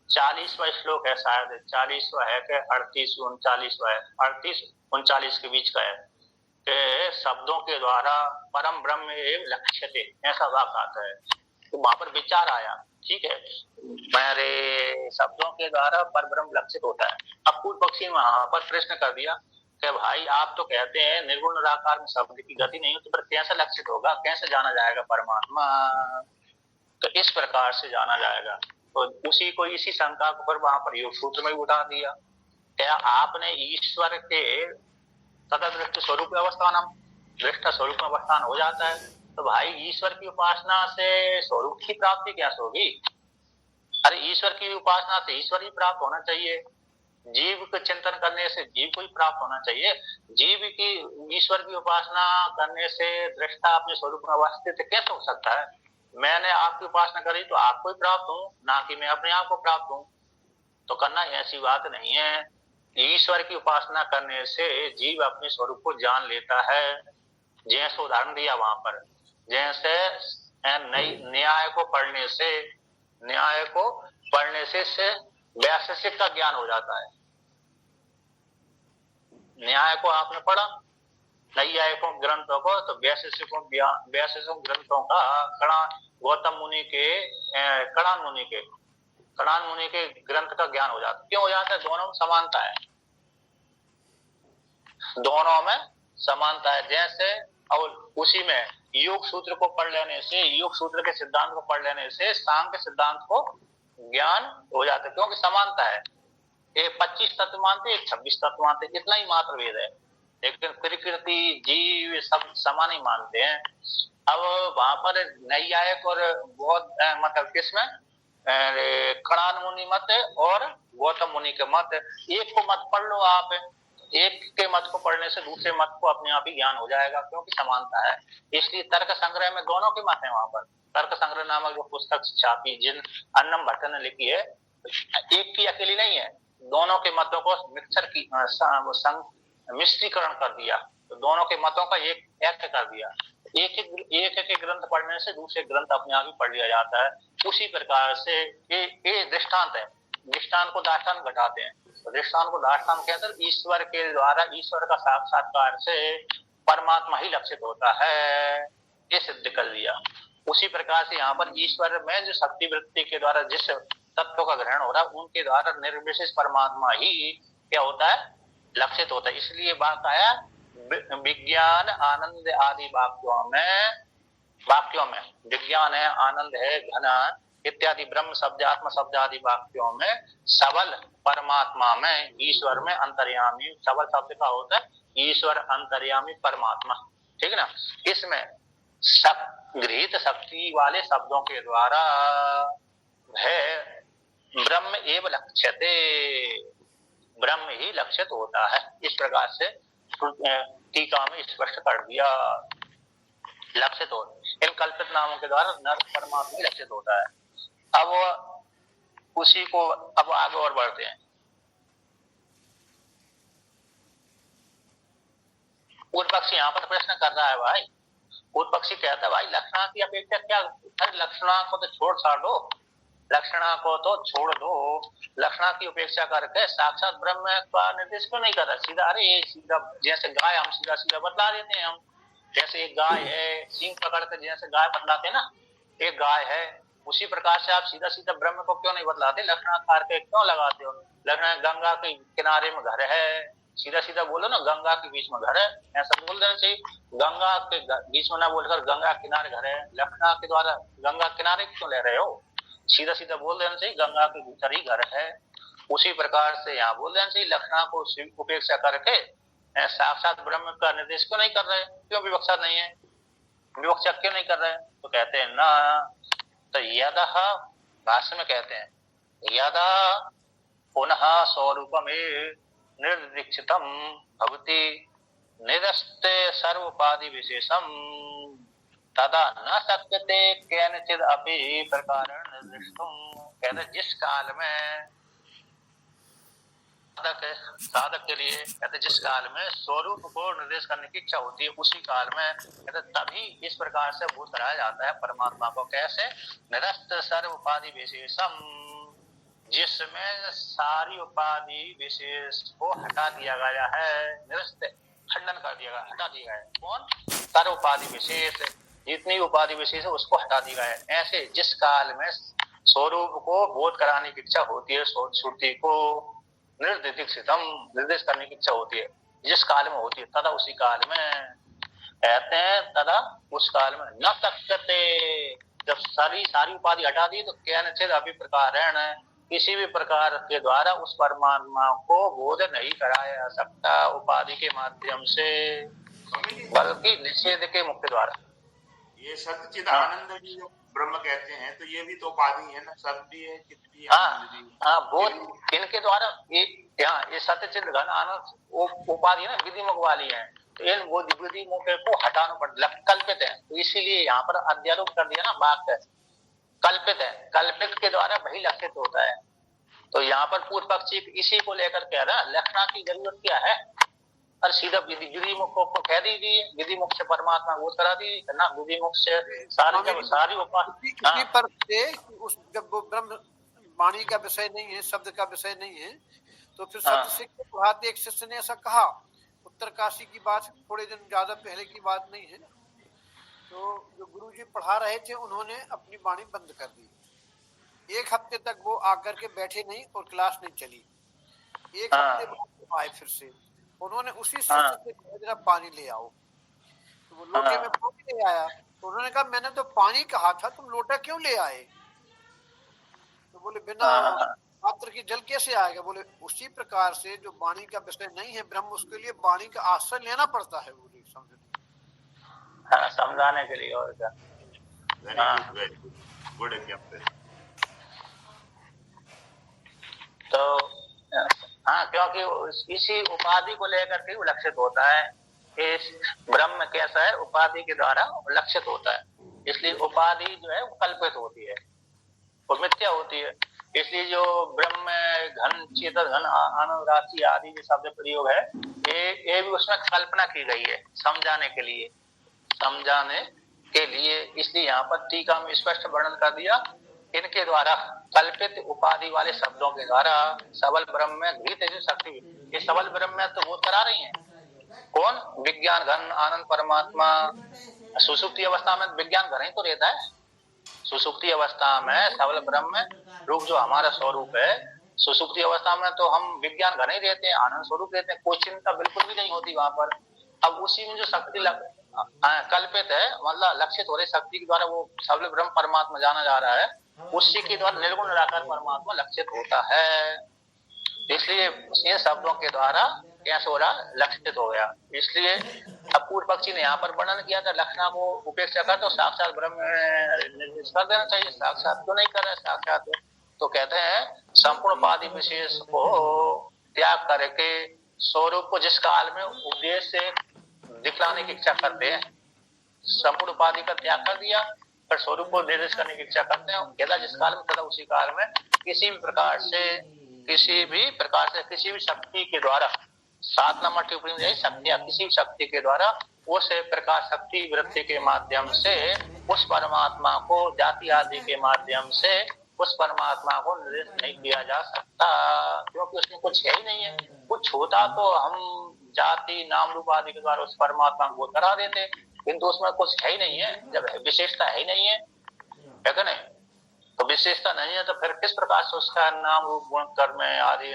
40वां श्लोक है, शायद 40वां है कि 38वां 39वां है, 38-39 के बीच का है कि शब्दों के द्वारा परम ब्रह्म लक्ष्यते, ऐसा वाक्य आता है। तो वहां पर विचार आया, ठीक है, मेरे शब्दों के द्वारा पर ब्रह्म लक्षित होता है। अब पूर्व पक्षी वहां पर प्रश्न कर दिया कि भाई आप तो कहते हैं निर्गुण निराकार में शब्द की गति नहीं होती, पर कैसे लक्षित होगा, कैसे जाना जाएगा परमात्मा, तो इस प्रकार से जाना जाएगा। तो उसी को, इसी शंका को पर वहां पर योग सूत्र में उठा दिया। क्या आपने ईश्वर के सदा दृष्ट स्वरूप अवस्थान, दृष्ट स्वरूप में अवस्थान हो जाता है, तो भाई ईश्वर की उपासना से स्वरूप की प्राप्ति कैसे होगी। अरे ईश्वर की उपासना से ईश्वर ही प्राप्त होना चाहिए, जीव के चिंतन करने से जीव को ही प्राप्त होना चाहिए। जीव की ईश्वर की उपासना करने से दृष्टा अपने स्वरूप में अवस्थित कैसे हो सकता है। मैंने आपकी उपासना करी तो आपको ही प्राप्त हूं, ना कि मैं अपने आप को प्राप्त हूं, तो करना ऐसी बात नहीं है। ईश्वर की उपासना करने से जीव अपने स्वरूप को जान लेता है। जैसे उदाहरण दिया वहां पर, जैसे न्याय को पढ़ने से न्याय को पढ़ने से वैशेषिक का ज्ञान हो जाता है। न्याय को आपने पढ़ा, नैयायिकों ग्रंथों को, तो वैशेषिकों ग्रंथों का गौतम मुनि के कणान मुनि के ग्रंथ का ज्ञान हो जाता है। क्यों हो जाता है? दोनों में समानता है, दोनों में समानता है। जैसे और उसी में योग सूत्र को पढ़ लेने से, योग सूत्र के सिद्धांत को पढ़ लेने से सांख्य के सिद्धांत को ज्ञान हो जाता है, क्योंकि समानता है। एक 25 तत्व मानते, एक 26 तत्व मानते, इतना ही मात्र भेद है, लेकिन प्रकृति जीव सब समान ही मानते हैं। अब वहां पर नैयायिक और बौद्ध मतलब किसमें कणान मुनि मत और गौतम मुनि के मत, एक को मत पढ़ लो आप, एक के मत को पढ़ने से दूसरे मत को अपने आप ही ज्ञान हो जाएगा, क्योंकि समानता है। इसलिए तर्क संग्रह में दोनों के मत है। वहां पर तर्क संग्रह नामक जो पुस्तक छापी, जिन अन्नम भट्ट ने लिखी है, एक की अकेली नहीं है, दोनों के मतों को मिश्रीकरण कर दिया, तो दोनों के मतों का एक कर दिया। एक ग्रंथ पढ़ने से दूसरे ग्रंथ अपने आप ही पढ़ लिया जाता है। उसी प्रकार से ये दृष्टांत है, दृष्टांत को दाष्टान्त घटाते हैं, तो दृष्टांत को दाष्टान्त कहते हैं। ईश्वर के द्वारा, ईश्वर का साक्षात्कार से परमात्मा ही लक्षित होता है, ये सिद्ध कर दिया। उसी प्रकार से यहाँ पर ईश्वर में जो शक्ति वृत्ति के द्वारा जिस तत्व का ग्रहण हो रहा है, उनके द्वारा निर्विशेष परमात्मा ही क्या होता है? लक्षित होता है। इसलिए बात आया विज्ञान आनंद आदि वाक्यों में विज्ञान है, आनंद है, घन इत्यादि ब्रह्म शब्द, आत्म शब्द आदि वाक्यों में सबल परमात्मा में, ईश्वर में अंतर्यामी, सबल शब्द का होता है ईश्वर अंतर्यामी परमात्मा, ठीक है ना। इसमें गृहीत शक्ति वाले शब्दों के द्वारा है ब्रह्म एवं लक्ष्यते, ब्रह्म ही लक्षित होता है। इस प्रकार से टीका में स्पष्ट कर दिया, लक्षित हो इन कल्पित नामों के द्वारा नर परमात्मा ही लक्षित होता है। अब उसी को अब आगे और बढ़ते हैं। पूर्व पक्षी यहाँ पर प्रश्न कर रहा है, भाई पूर्व पक्षी कहता है भाई लक्षणा की अपेक्षा क्या, लक्षणा को तो छाड़ दो, लक्षणा को तो छोड़ दो, लक्षणा की उपेक्षा करके साक्षात ब्रह्म का निर्देश क्यों नहीं कर रहा? सीधा, अरे सीधा जैसे गाय हम सीधा सीधा बतला देते हैं हम, जैसे एक गाय है सींग पकड़ कर जैसे गाय बतलाते ना, एक गाय है, उसी प्रकार से आप सीधा सीधा ब्रह्म को क्यों नहीं बतलाते? लक्षणाकार के क्यों लगाते हो? लक्षणा गंगा के किनारे में घर है, सीधा सीधा बोलो ना, गंगा के बीच में घर है, ऐसा बोल देना चाहिए। गंगा के बीच में ना बोलकर गंगा किनारे घर है, लक्षणा के द्वारा गंगा किनारे क्यों ले रहे हो? सीधा सीधा बोल देना चाहिए गंगा के भीतर ही घर है। उसी प्रकार से यहाँ बोल देना चाहिए लक्षणा को उपेक्षा करके साक्षात ब्रह्म का निर्देश क्यों नहीं कर रहे? क्यों विवक्षा नहीं है, विवक्षा क्यों नहीं कर रहे? तो कहते हैं ना, तो यदा भाष्य में कहते हैं यदा पुनः स्वरूपम निर्दीक्षितम भवति निरस्ते सर्वोपाधि विशेषम तदा न शक्यते केनचिद अपि प्रकारेण निर्दिष्टुम। कहते जिस काल में साधक के लिए कहते जिस काल में स्वरूप को निर्देश करने की इच्छा होती है, उसी काल में कहते तभी इस प्रकार से बोध कराया जाता है परमात्मा को। कैसे? निरस्त सर्व उपाधि विशेषम, जिसमें सारी उपाधि विशेष को हटा दिया गया है, निरस्त खंडन कर दिया गया, हटा दिया है। कौन? सर्व उपाधि विशेष, जितनी उपाधि विशेष है उसको हटा दिया है। ऐसे जिस काल में स्वरूप को बोध कराने की इच्छा होती है, श्रुति को निर्दिक्षितम निर्देश करने की इच्छा होती है, जिस काल में होती है, तदा उसी काल में कहते हैं, तदा उस काल में न शक्यते, जब सारी उपाधि हटा दी तो केनचिद अपि प्रकारेण, किसी भी प्रकार के द्वारा उस परमात्मा को बोध नहीं कराया जा सकता उपाधि के माध्यम से, बल्कि निषेध के मुख्य द्वारा। ये सच्चिद आनंद भी जो ब्रह्म कहते हैं, तो ये भी तो उपाधि है ना, सत भी है, चित भी है, आनंद भी है। बोध इनके द्वारा ये सत्यचित घन आनंद उपाधि है ना, विधिमुख वाली है, तो इन विधिमुख को हटाना पड़ता, कल्पित है। तो इसीलिए यहाँ पर अध्यारोप कर दिया ना, वाक्य कल्पित है, कल्पित के द्वारा वही लक्षित होता है। तो यहाँ पर पूर्व पक्षी इसी को लेकर कह रहा है लक्षणा की जरूरत क्या है, और सीधा विधि मुख को कह दीजिए, विधि मुख से परमात्मा बोध करा दीजिए ना, विधि मुख से सारी जब सारी इसी पर से उस जब वो ब्रह्म वाणी का विषय नहीं है, शब्द का विषय नहीं है, तो फिर शब्द से क्यों पढ़ाते? एक शिष्य ने ऐसा कहा, उत्तरकाशी की बात, थोड़े दिन ज्यादा पहले की बात नहीं है। तो जो गुरु जी पढ़ा रहे थे उन्होंने अपनी वाणी बंद कर दी। 1 हफ्ते तक वो आकर के बैठे नहीं और क्लास नहीं चली। 1 हफ्ते बाद आए फिर से, उन्होंने उसी शिष्य से कहा जरा पानी ले आओ। तो वो लोटे में पानी ले आया। तो उन्होंने कहा मैंने तो पानी कहा था, तुम लोटा क्यों ले आए? तो बोले बिना पात्र की जल कैसे आएगा? बोले उसी प्रकार से जो वाणी का विषय नहीं है ब्रह्म, उसके लिए वाणी का आश्रय लेना पड़ता है। बोले समझने, समझाने के लिए। और क्या, गुड एग्जांपल। तो क्योंकि इसी उपाधि को लेकर के लक्षित होता है। इस ब्रह्म कैसा है, उपाधि के द्वारा लक्षित होता है। इसलिए उपाधि जो है वो कल्पित होती है, वो मिथ्या होती है। इसलिए जो ब्रह्म घन, चेतन घन, आनंद राशि आदि जो शब्द प्रयोग है, ये भी उसमें कल्पना की गई है समझाने के लिए, इसलिए यहाँ पर टीका में स्पष्ट वर्णन कर दिया, इनके द्वारा कल्पित उपाधि वाले शब्दों के द्वारा सबल ब्रह्म में घृत जो शक्ति, ये सबल ब्रह्म में तो बोध करा रही है। कौन? विज्ञान घन आनंद परमात्मा। सुसुप्ति अवस्था में विज्ञान घन ही तो रहता है। सुसुप्ति अवस्था में सबल ब्रह्म रूप जो हमारा स्वरूप है, सुसुप्ति अवस्था में तो हम विज्ञान घन ही रहते हैं, आनंद स्वरूप रहते हैं, कोई चिंता बिल्कुल भी नहीं होती वहां पर। अब उसी में जो शक्ति कल्पित है, मतलब लक्षित हो रही शक्ति के द्वारा वो सबल ब्रह्म परमात्मा जाना जा रहा है, उसी के द्वारा निर्गुण निराकार परमात्मा लक्षित होता है। इसलिए इन शब्दों के द्वारा कैसे हो रहा, लक्षित हो गया। इसलिए अब पूर्व पक्षी ने यहाँ पर वर्णन किया था, लक्षणा को उपेक्षा कर तो साक्षात ब्रह्म निर्देश कर देना चाहिए, साक्षात क्यों नहीं कर रहे? साक्षात तो कहते हैं संपूर्ण उपाधि विशेष को त्याग करके स्वरूप को जिस काल में उपदेश से दिखलाने की इच्छा करते हैं, संपूर्ण उपाधि का त्याग कर दिया, पर स्वरूप को निर्देश करने की इच्छा करते हैं, कहता जिस काल में तथा उसी काल में किसी भी प्रकार से किसी भी शक्ति के द्वारा, 7 नंबर टिप्पणी में शक्ति, किसी भी शक्ति के द्वारा उस प्रकाश शक्ति वृत्ति के माध्यम से उस परमात्मा को जाति आदि के माध्यम से उस परमात्मा को निर्देश नहीं किया जा सकता, क्योंकि उसमें कुछ है ही नहीं है। कुछ होता तो हम जाति नाम रूप आदि के द्वारा उस परमात्मा को करा देते, किंतु उसमें कुछ है ही नहीं है। जब विशेषता है ही नहीं है, क्या नहीं, तो विशेषता नहीं है तो फिर किस प्रकार से उसका नाम रूप गुण कर्म आदि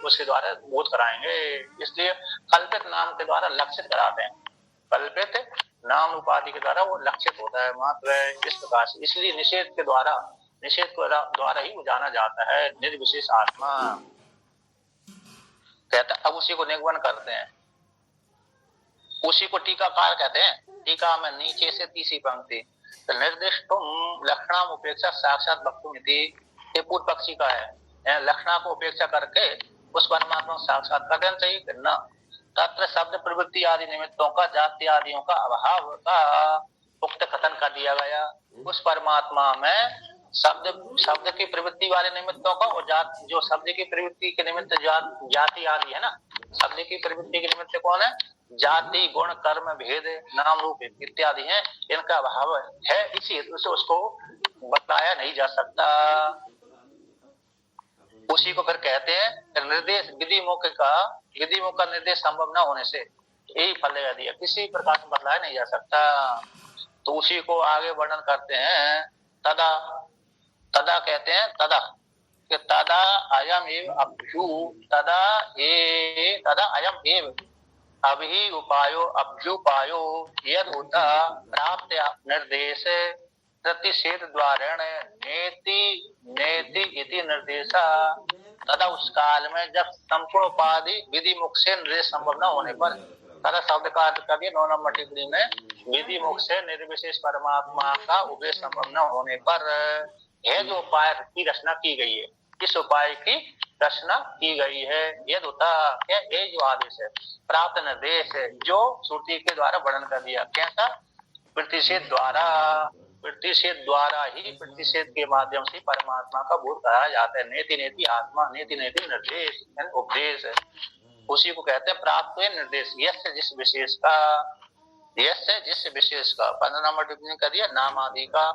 उसके द्वारा बोध कराएंगे। इसलिए कल्पित नाम के द्वारा लक्षित कराते हैं, कल्पित नाम रूप आदि के द्वारा वो लक्षित होता है मात्र इस प्रकार से। इसलिए निषेध के द्वारा ही वो जाना जाता है निर्विशेष आत्मा, कहता। अब उसी को निगमन करते हैं, उसी को टीकाकार कहते हैं। टीका में नीचे से तीसरी पंक्ति, निर्दिष्टुम लक्षणाम उपेक्षा साक्षात वक्तुमिति, ये पूर्व पक्षी का है। लक्षणा को उपेक्षा करके उस परमात्मा को साक्षात कर देना चाहिए न। तत्र शब्द प्रवृत्ति आदि निमित्तों का, जाति आदियों का अभाव का उक्त कथन कर दिया गया। उस परमात्मा में शब्द की प्रवृत्ति वाले निमित्तों का और जो शब्द की प्रवृत्ति के निमित्त जाति आदि है ना, शब्द की प्रवृत्ति के निमित्त कौन है? जाति गुण कर्म भेद नाम रूप इत्यादि हैं, इनका अभाव है, इसी हेतु से उसको बताया नहीं जा सकता। उसी को फिर कहते हैं निर्देश, विधि मुख का निर्देश संभव न होने से यही फल दिया, किसी प्रकार से बतलाया नहीं जा सकता। तो उसी को आगे वर्णन करते हैं। तदा कहते हैं तदा अयम एव अभ्यु, तदा अयम एव अभी उपायो अभ्युपायो यद उत प्राप्त निर्देश प्रतिषेध द्वारेण नेति इति निर्देशा। तथा उस काल में जब संपूर्ण उपाधि विधि मुख से निर्देश संभव न होने पर, तथा शब्द का अर्थ कर दिया 9 नंबर टिप्पणी में, विधि मुख से निर्विशेष परमात्मा का उपदेश संभव न होने पर है जो उपाय की रचना की गई है, किस उपाय की रचना की गई है, यद होता है ये जो आदेश है, प्राप्त निर्देश है जो श्रुति के द्वारा वर्णन कर दिया। कैसा? प्रतिषेध द्वारा ही, प्रतिषेध के माध्यम से परमात्मा का बोध कराया जाता है। नेति नेति आत्मा, नेति नेति निर्देश उपदेश है। उसी को कहते हैं प्राप्त हुए निर्देश। यस्य जिस विशेष का, यस्य जिस विशेष का 15 नंबर टिप्पणी कर दिया, नाम आदि का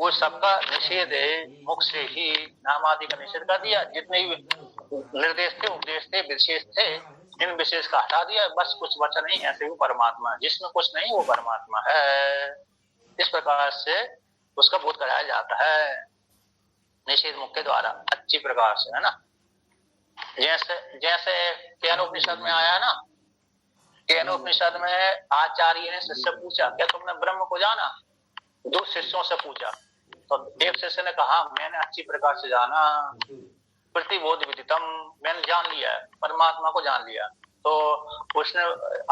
वो सबका निषेध है, मुख से ही नाम आदि का निषेध कर दिया। जितने भी निर्देश थे, उपदेश थे, विशेष थे, इन विशेष का हटा दिया, बस कुछ बचा नहीं, ऐसे वो परमात्मा, जिसमें कुछ नहीं वो परमात्मा है। इस प्रकार से उसका बोध कराया जाता है निषेध मुख के द्वारा, अच्छी प्रकार से, है ना। जैसे जैसे केनोपनिषद में आया ना, केनोपनिषद में आचार्य ने शिष्य पूछा, क्या तुमने ब्रह्म को जाना? 2 शिष्यों से पूछा, तो एक शिष्य ने कहा मैंने अच्छी प्रकार से जाना, प्रतिबोध विदितम, मैंने जान लिया, परमात्मा को जान लिया। तो उसने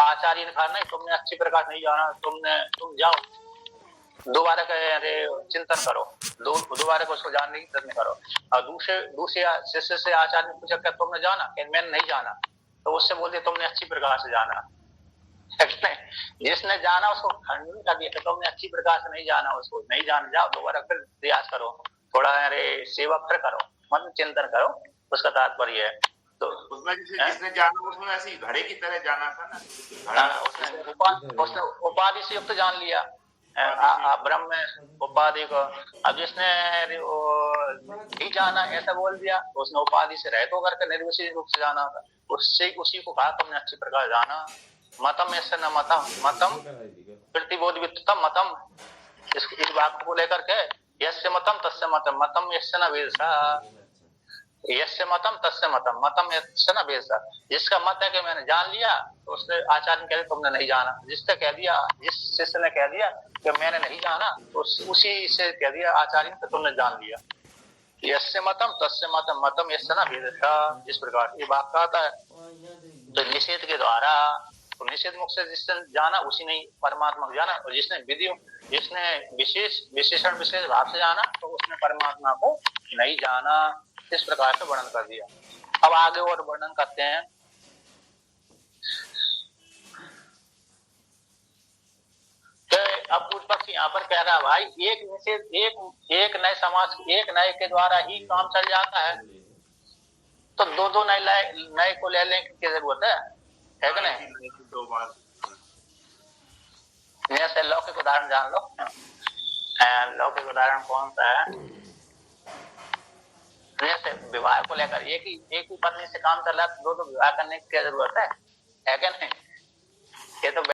आचार्य ने कहा नहीं, तुमने अच्छी प्रकार नहीं जाना, तुम जाओ दोबारा चिंतन करो, दोबारा को उसको जानने की प्रयत्न करो। और दूसरे शिष्य से आचार्य ने पूछा क्या तुमने जाना? मैंने नहीं जाना। तो उससे बोलते तुमने अच्छी प्रकार से जाना। जिसने जाना उसको खंडन कर दिया, तुमने अच्छी प्रकार से नहीं जाना, उसको नहीं जाना, जाओ दोबारा फिर प्रयास करो, थोड़ा सेवा फिर करो, मतलब चिंतन करो, उसका तात्पर्य है। तो उसमें जिसने जाना उसमें ऐसी घड़े की तरह जाना था ना, उसने उपाधि से युक्त जान लिया ब्रह्म में उपाधि को। अब जिसने नहीं जाना ऐसा बोल दिया, तो उसने उपाधि से रहित होकर के निर्विशेष रूप से जाना था, उससे उसी को कहा तुमने अच्छी प्रकार जाना। मतम ऐसे न मतम, मतम प्रतिबोध वित्तम मतम, इस बात को लेकर के यस्य मतम तस्य मतम, मतम यस्य न वेदसा, यस्य मतम तस्य मतम, मतम यस्य न वेदसा। जिसका मत है कि मैंने जान लिया, तो उसने आचार्य कह दिया तुमने नहीं जाना। जिसने कह दिया, जिस शिष्य ने कह दिया कि मैंने नहीं जाना, तो उसी से कह दिया आचार्य ने तुमने जान लिया। यस्य मतम तस्य मतम, मतम यस्य न वेदसा, इस प्रकार ये वाक्य आता है। तो निषेध के द्वारा, तो निषेध मुख से जिसने जाना उसी ने परमात्मा को जाना, और जिसने विशेषण विशेष भाव से जाना, तो उसने परमात्मा को नहीं जाना। इस प्रकार से वर्णन कर दिया। अब आगे और वर्णन करते हैं। अब पूर्व पक्ष यहाँ पर कह रहा है भाई एक निषेध एक नए समाज, एक नए के द्वारा ही काम चल जाता है, तो दो नए को ले लेने की जरूरत है कि नहीं? जैसे लौकिक उदाहरण जान लो, लौकिक उदाहरण कौन सा है? जैसे विवाह को लेकर एक ही पत्नी से काम चल रहा है, तो दो विवाह करने की क्या जरूरत है कि नहीं? ये तो